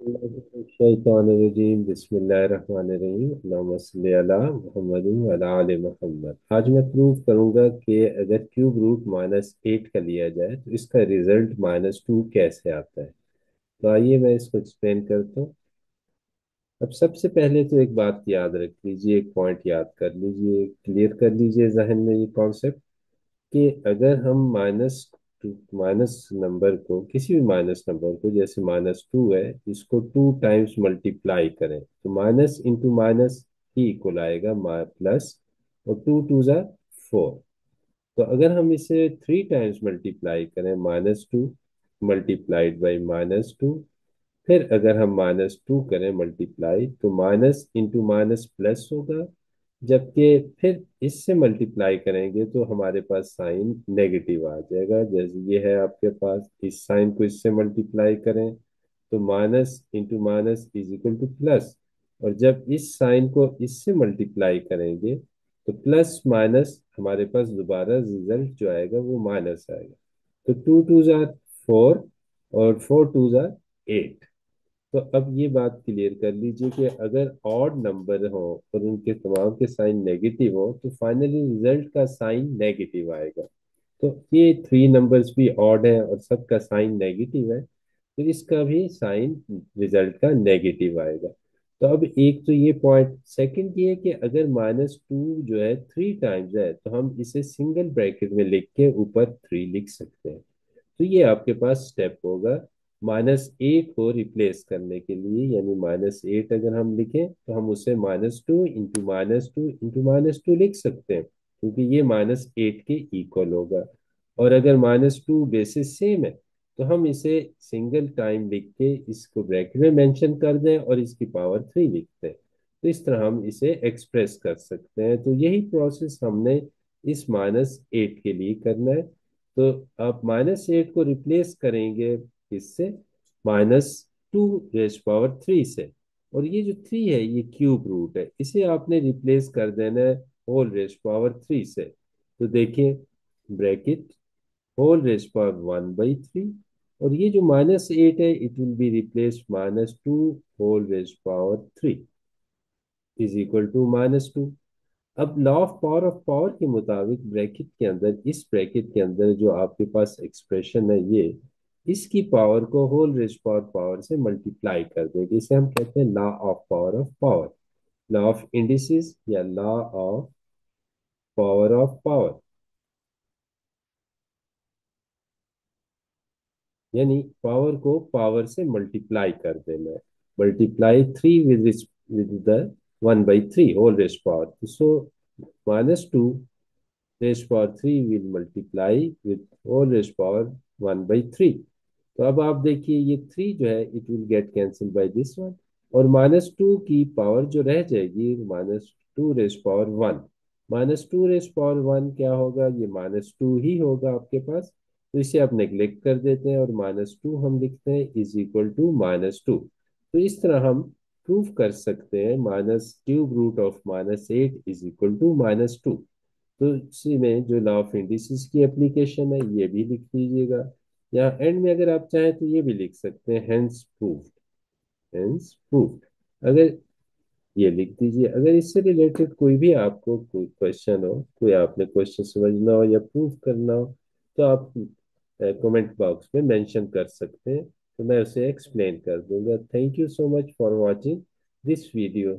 शैतानिर्रजीम बिस्मिल्लाहिर्रहमानिर्रहीम अल्लाहुम्मा सल्ली अला मुहम्मद व अला आलि मुहम्मद। आज मैं प्रूव करूंगा कि अगर क्यूब रूट -8 का लिया जाए तो इसका रिजल्ट -2 कैसे आता है। तो आइए मैं इसको एक्सप्लेन करता हूँ। अब सबसे पहले तो एक बात याद रख लीजिए, एक पॉइंट याद कर लीजिए, क्लियर कर लीजिए जहन में ये कॉन्सेप्ट कि अगर हम माइनस नंबर को, किसी भी माइनस नंबर को, जैसे -2 है, इसको 2 टाइम्स मल्टीप्लाई करें तो माइनस इंटू माइनस ही इक्वल आएगा प्लस, और 2 2 ज़ा 4। तो अगर हम इसे 3 टाइम्स मल्टीप्लाई करें, -2 मल्टीप्लाइड बाई -2, फिर अगर हम -2 करें मल्टीप्लाई तो माइनस इंटू माइनस प्लस होगा, जबकि फिर इससे मल्टीप्लाई करेंगे तो हमारे पास साइन नेगेटिव आ जाएगा। जैसे ये है आपके पास, इस साइन को इससे मल्टीप्लाई करें तो minus into minus is equal two plus, और जब इस साइन को इससे मल्टीप्लाई करेंगे तो प्लस माइनस हमारे पास दोबारा रिजल्ट जो आएगा वो माइनस आएगा। तो 2 2 ज़ा 4 और 4 2 ज़ा 8। तो अब ये बात क्लियर कर लीजिए कि अगर ऑड नंबर हो और उनके तमाम के साइन नेगेटिव हो तो फाइनली रिजल्ट का साइन नेगेटिव आएगा। तो ये 3 नंबर्स भी ऑड है और सबका साइन नेगेटिव है, तो इसका भी साइन रिजल्ट का नेगेटिव आएगा। तो अब एक तो ये पॉइंट, सेकंड ये है कि अगर -2 जो है 3 टाइम्स है तो हम इसे सिंगल ब्रैकेट में लिख के ऊपर 3 लिख सकते हैं। तो ये आपके पास स्टेप होगा -8 को रिप्लेस करने के लिए, यानी -8 अगर हम लिखें तो हम उसे -2 इंटू -2 इंटू -2 लिख सकते हैं, क्योंकि ये -8 के इक्वल होगा। और अगर -2 बेसिस सेम है तो हम इसे सिंगल टाइम लिख के इसको ब्रैकेट में मेंशन कर दें और इसकी पावर 3 लिखते हैं। तो इस तरह हम इसे एक्सप्रेस कर सकते हैं। तो यही प्रोसेस हमने इस -8 के लिए करना है। तो आप -8 को रिप्लेस करेंगे इससे, -2 रेज पावर 3 से, और ये जो 3 है ये क्यूब रूट है, इसे आपने रिप्लेस कर देना है होल रेज पावर 3 से। तो देखिए, ब्रैकेट होल रेज पावर 1/3, और ये जो -8 है it will be replace -2 whole raise power 3 is equal to -2। अब लॉ ऑफ पावर के मुताबिक ब्रैकेट के अंदर, इस ब्रैकेट के अंदर जो आपके पास एक्सप्रेशन है ये, इसकी पावर को होल रेज पावर पावर से मल्टीप्लाई कर देगी। इसे हम कहते हैं law of power, law of indices या लॉ ऑफ पावर। यानी पावर को पावर से मल्टीप्लाई कर देना है। Multiply 3 with the 1/3 whole raise power, so -2 raise power 3 will multiply with whole raise power 1/3। तो अब आप देखिए, ये 3 जो है it will get cancel by this one, और -2 की पावर जो रह जाएगी -2 रेज पावर 1। -2 रेज पावर 1 क्या होगा, ये -2 ही होगा आपके पास। तो इसे आप नेग्लेक्ट कर देते हैं और -2 हम लिखते हैं इज इक्वल टू -2। तो इस तरह हम प्रूफ कर सकते हैं minus cube root of -8 is equal to -2। तो इसी में जो लॉ ऑफ इंडिसेस की एप्लीकेशन है ये भी लिख लीजिएगा। या एंड में अगर आप चाहें तो ये भी लिख सकते हैं हेंस प्रूफ, हेंस प्रूफ। अगर ये लिख दीजिए। अगर इससे रिलेटेड कोई भी आपको कोई क्वेश्चन हो, कोई आपने क्वेश्चन समझना हो या प्रूफ करना हो, तो आप कमेंट बॉक्स में मेंशन कर सकते हैं, तो मैं उसे एक्सप्लेन कर दूंगा। Thank you so much for watching this video.